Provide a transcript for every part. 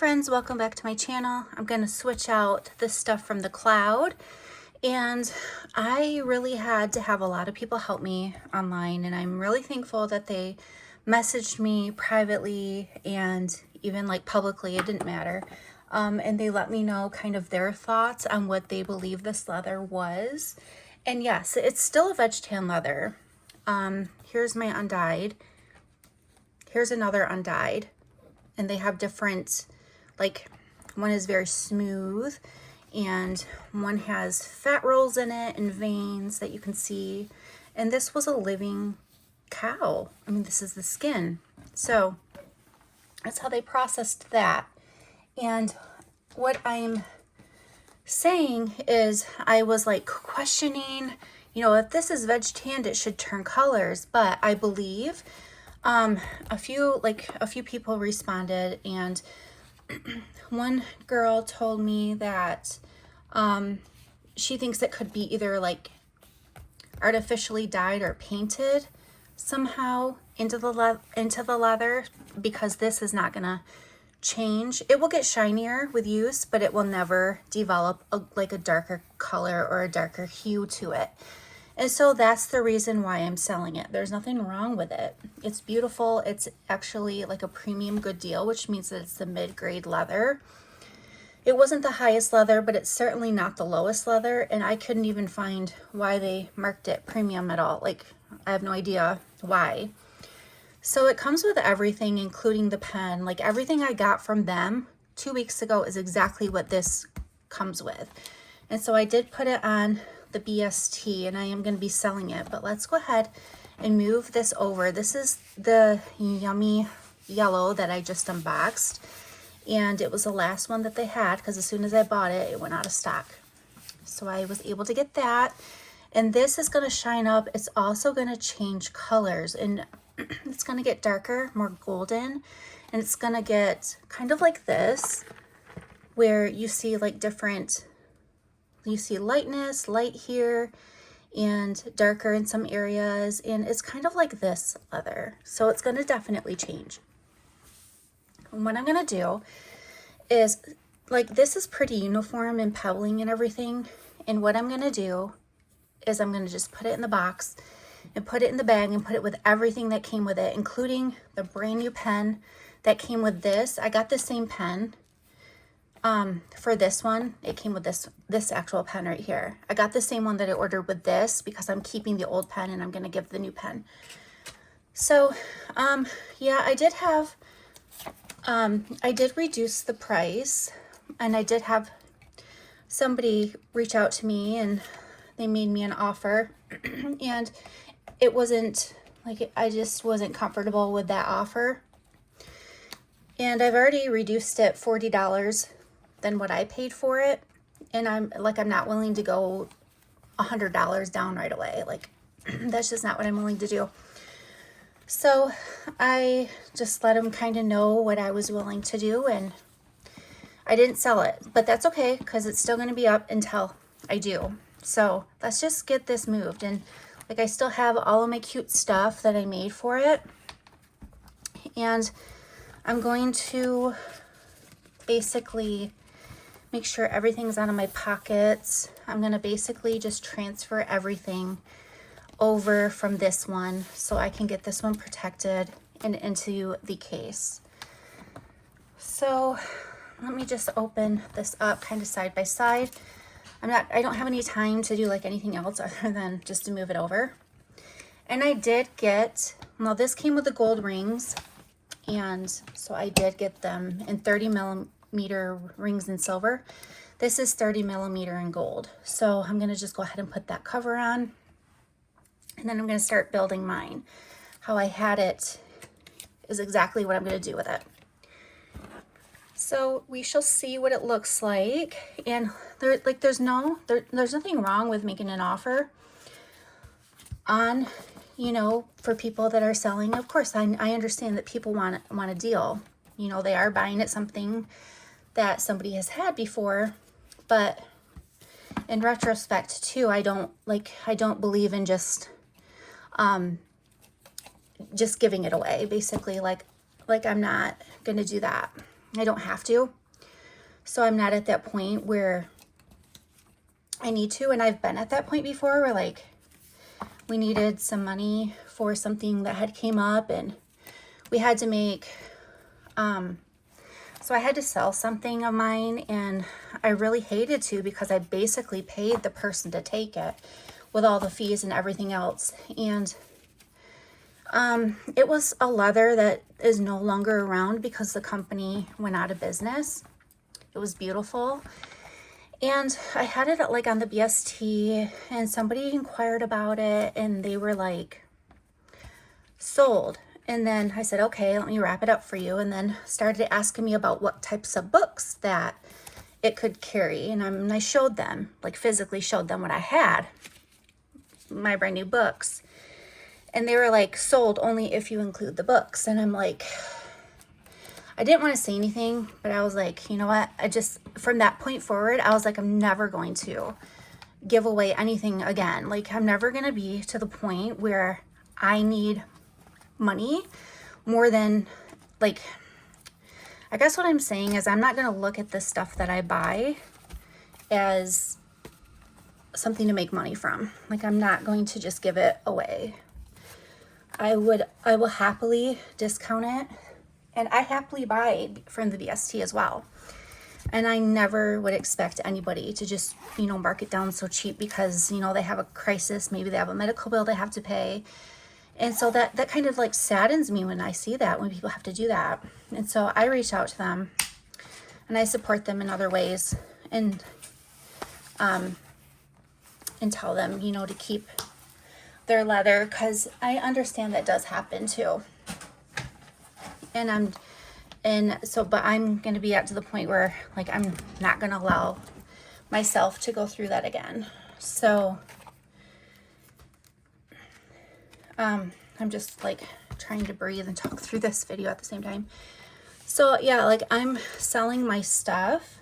friends, welcome back to my channel. I'm going to switch out this stuff from the cloud, and I really had to have a lot of people help me online, and I'm really thankful that they messaged me privately and even like publicly, it didn't matter, and they let me know kind of their thoughts on what they believe this leather was. And yes, it's still a veg tan leather. Here's my undyed. Here's another undyed. And they have different, like one is very smooth and one has fat rolls in it and veins that you can see. And this was a living cow. I mean, this is the skin. So that's how they processed that. And what I'm saying is I was like questioning, if this is veg tanned, it should turn colors. But I believe a few people responded, and one girl told me that she thinks it could be either like artificially dyed or painted somehow into the leather, because this is not gonna change. It will get shinier with use, but it will never develop like a darker color or a darker hue to it. And so that's the reason why I'm selling it. There's nothing wrong with it. It's beautiful. It's actually like a premium good deal, which means that it's the mid-grade leather. It wasn't the highest leather, but it's certainly not the lowest leather. And I couldn't even find why they marked it premium at all. Like, I have no idea why. So it comes with everything, including the pen. Like, everything I got from them 2 weeks ago is exactly what this comes with. And so I did put it on the BST, and I am going to be selling it. But let's go ahead and move this over. This is the Yummy Yellow that I just unboxed, and it was the last one that they had, because as soon as I bought it, it went out of stock. So I was able to get that, and this is going to shine up. It's also going to change colors, and it's going to get darker, more golden, and it's going to get kind of like this, where you see like different, you see lightness, light here, and darker in some areas, and it's kind of like this leather. So it's going to definitely change. And what I'm going to do is, like, this is pretty uniform and pebbling and everything, and what I'm going to do is I'm going to just put it in the box and put it in the bag and put it with everything that came with it, including the brand new pen that came with this. I got the same pen for this one. It came with this actual pen right here. I got the same one that I ordered with this, because I'm keeping the old pen and I'm going to give the new pen. So yeah, I did reduce the price, and I did have somebody reach out to me, and they made me an offer and it wasn't like, I just wasn't comfortable with that offer, and I've already reduced it $40 than what I paid for it. And I'm not willing to go $100 down right away. Like, that's just not what I'm willing to do. So I just let them kind of know what I was willing to do, and I didn't sell it, but that's okay, because it's still going to be up until I do. So let's just get this moved. And like, I still have all of my cute stuff that I made for it, and I'm going to basically make sure everything's out of my pockets. I'm going to basically just transfer everything over from this one so I can get this one protected and into the case. So let me just open this up kind of side by side. I don't have any time to do like anything else other than just to move it over. And I did get, well, this came with the gold rings, and so I did get them in 30 millimeter rings in silver. This is 30 millimeter in gold. So I'm going to just go ahead and put that cover on, and then I'm going to start building mine. How I had it is exactly what I'm going to do with it. So we shall see what it looks like. And there's nothing wrong with making an offer on, for people that are selling. Of course, I understand that people want a deal. They are buying at something that somebody has had before, but in retrospect too, I don't believe in just giving it away, basically. Like I'm not gonna do that. I don't have to. So I'm not at that point where I need to. And I've been at that point before where like we needed some money for something that had came up and we had to make, so I had to sell something of mine, and I really hated to because I basically paid the person to take it with all the fees and everything else. And it was a leather that is no longer around because the company went out of business. It was beautiful. And I had it like on the BST, and somebody inquired about it and they were like, sold. And then I said, okay, let me wrap it up for you. And then started asking me about what types of books that it could carry. And I showed them, like physically showed them what I had, my brand new books. And they were like, sold only if you include the books. And I'm like, I didn't want to say anything, but I was like, you know what? I just, from that point forward, I was like, I'm never going to give away anything again. Like, I'm never going to be to the point where I need money more than, like, I guess what I'm saying is I'm not going to look at the stuff that I buy as something to make money from. Like, I'm not going to just give it away. I will happily discount it, and I happily buy from the BST as well. And I never would expect anybody to just, you know, mark it down so cheap because, you know, they have a crisis, maybe they have a medical bill they have to pay. And so that kind of like saddens me when I see that, when people have to do that. And so I reach out to them and I support them in other ways, and tell them, you know, to keep their leather, because I understand that does happen too. But I'm going to be at to the point where like I'm not going to allow myself to go through that again. So I'm just like trying to breathe and talk through this video at the same time. So yeah, like I'm selling my stuff,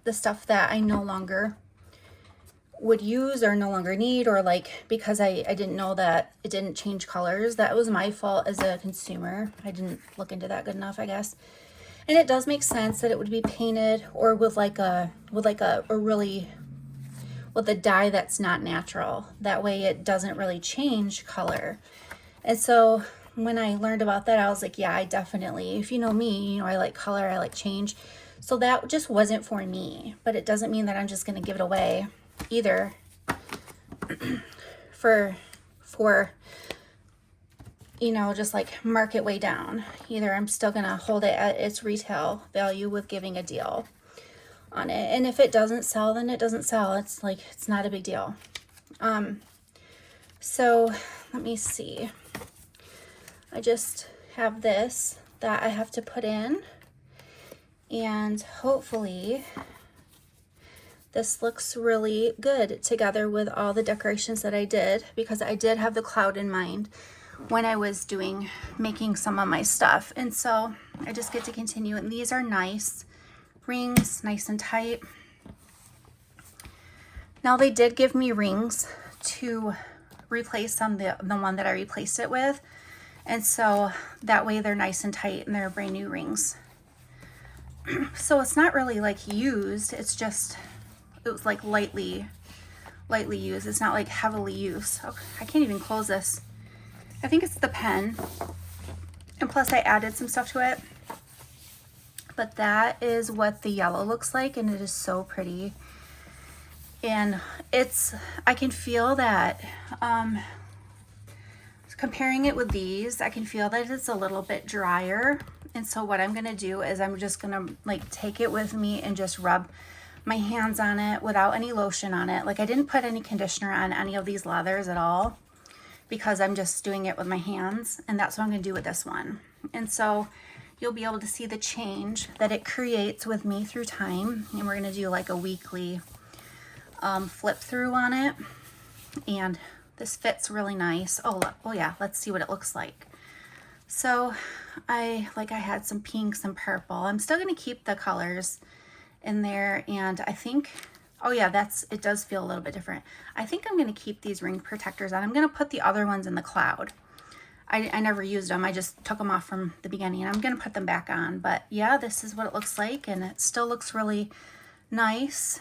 the stuff that I no longer would use or no longer need, or like because I didn't know that it didn't change colors. That was my fault as a consumer. I didn't look into that good enough, I guess. And it does make sense that it would be painted or with a dye that's not natural. That way it doesn't really change color. And so when I learned about that, I was like, yeah, I definitely, if you know me, you know, I like color, I like change. So that just wasn't for me, but it doesn't mean that I'm just going to give it away either for, you know, just like market way down. Either I'm still going to hold it at its retail value with giving a deal on it. And if it doesn't sell, then it doesn't sell. It's like, it's not a big deal. So let me see. I just have this that I have to put in, and hopefully this looks really good together with all the decorations that I did, because I did have the cloud in mind when I was making some of my stuff. And so I just get to continue. And these are nice rings, nice and tight. Now they did give me rings to replace on the one that I replaced it with. And so that way they're nice and tight and they're brand new rings. So it's not really like used. It's just, it was like lightly used. It's not like heavily used. Okay, I can't even close this. I think it's the pen. And plus I added some stuff to it. But that is what the yellow looks like, and it is so pretty. And I can feel that, comparing it with these, I can feel that it's a little bit drier. And so what I'm gonna do is I'm just gonna like take it with me and just rub my hands on it without any lotion on it. Like I didn't put any conditioner on any of these leathers at all, because I'm just doing it with my hands, and that's what I'm gonna do with this one. And so you'll be able to see the change that it creates with me through time. And we're gonna do like a weekly flip through on it. And this fits really nice. Oh yeah, let's see what it looks like. So I had some pinks and purple. I'm still gonna keep the colors in there, and I think, oh yeah, it does feel a little bit different. I think I'm gonna keep these ring protectors on. I'm gonna put the other ones in the cloud. I never used them. I just took them off from the beginning, and I'm going to put them back on. But yeah, this is what it looks like, and it still looks really nice.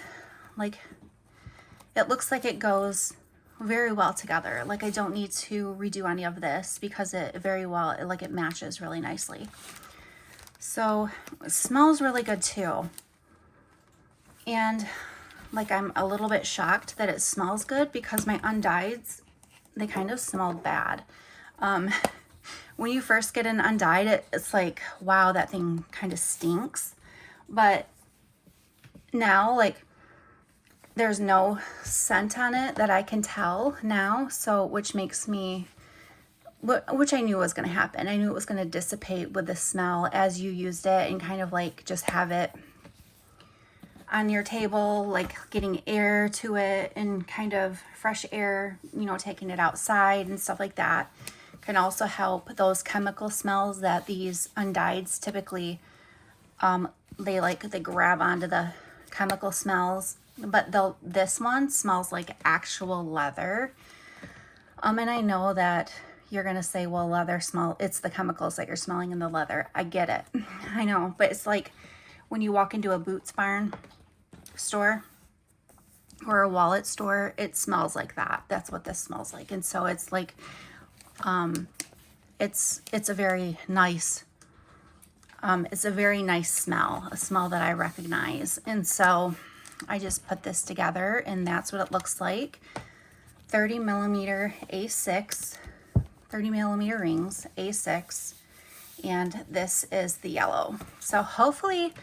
Like, it looks like it goes very well together. Like, I don't need to redo any of this because it very well, like, it matches really nicely. So it smells really good too. And like, I'm a little bit shocked that it smells good because my undyeds, they kind of smell bad. When you first get an undyed, it's like, wow, that thing kind of stinks. But now, like, there's no scent on it that I can tell now, so which makes me, which I knew was going to happen. I knew it was going to dissipate with the smell as you used it, and kind of like just have it on your table, like getting air to it and kind of fresh air, you know, taking it outside and stuff like that. Can also help those chemical smells that these undyeds typically, they grab onto the chemical smells. But this one smells like actual leather. And I know that you're gonna say, well, leather smell, it's the chemicals that you're smelling in the leather. I get it. I know, but it's like when you walk into a Boots Barn store or a wallet store, it smells like that. That's what this smells like. And so it's like, it's a very nice, it's a very nice smell, a smell that I recognize. And so I just put this together, and that's what it looks like. 30 millimeter A6, 30 millimeter rings, A6, and this is the yellow. So hopefully,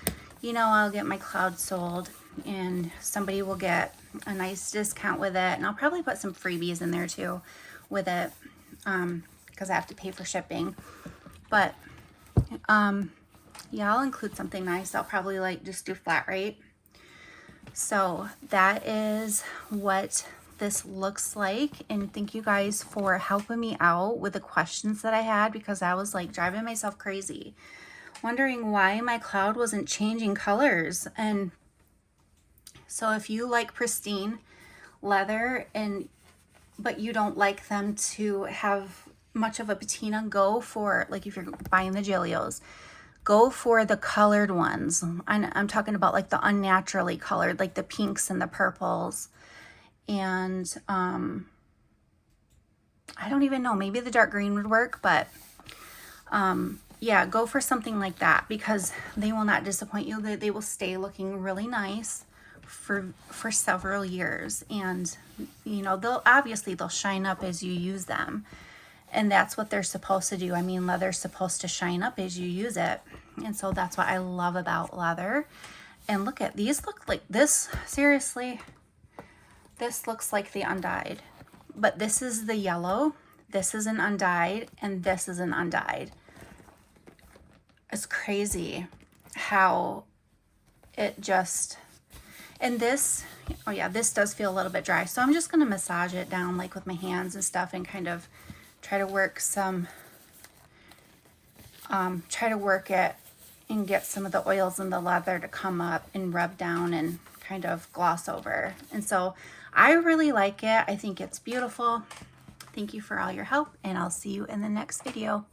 you know, I'll get my cloud sold and somebody will get a nice discount with it. And I'll probably put some freebies in there too with it, because I have to pay for shipping. But yeah, I'll include something nice. I'll probably like just do flat rate. So that is what this looks like, and thank you guys for helping me out with the questions that I had, because I was like driving myself crazy wondering why my cloud wasn't changing colors. And so if you like pristine leather but you don't like them to have much of a patina, go for, like, if you're buying the Gillios, go for the colored ones. I'm talking about like the unnaturally colored, like the pinks and the purples. And I don't even know, maybe the dark green would work, but yeah, go for something like that, because they will not disappoint you. They will stay looking really nice for several years. And you know, they'll shine up as you use them. And that's what they're supposed to do. I mean, leather's supposed to shine up as you use it. And so that's what I love about leather. And look at these, look like this. Seriously, this looks like the undyed. But this is the yellow, this is an undyed, and this is an undyed. It's crazy how it just, and this, oh yeah, this does feel a little bit dry. So I'm just going to massage it down like with my hands and stuff, and kind of try to work it and get some of the oils in the leather to come up and rub down and kind of gloss over. And so I really like it. I think it's beautiful. Thank you for all your help, and I'll see you in the next video.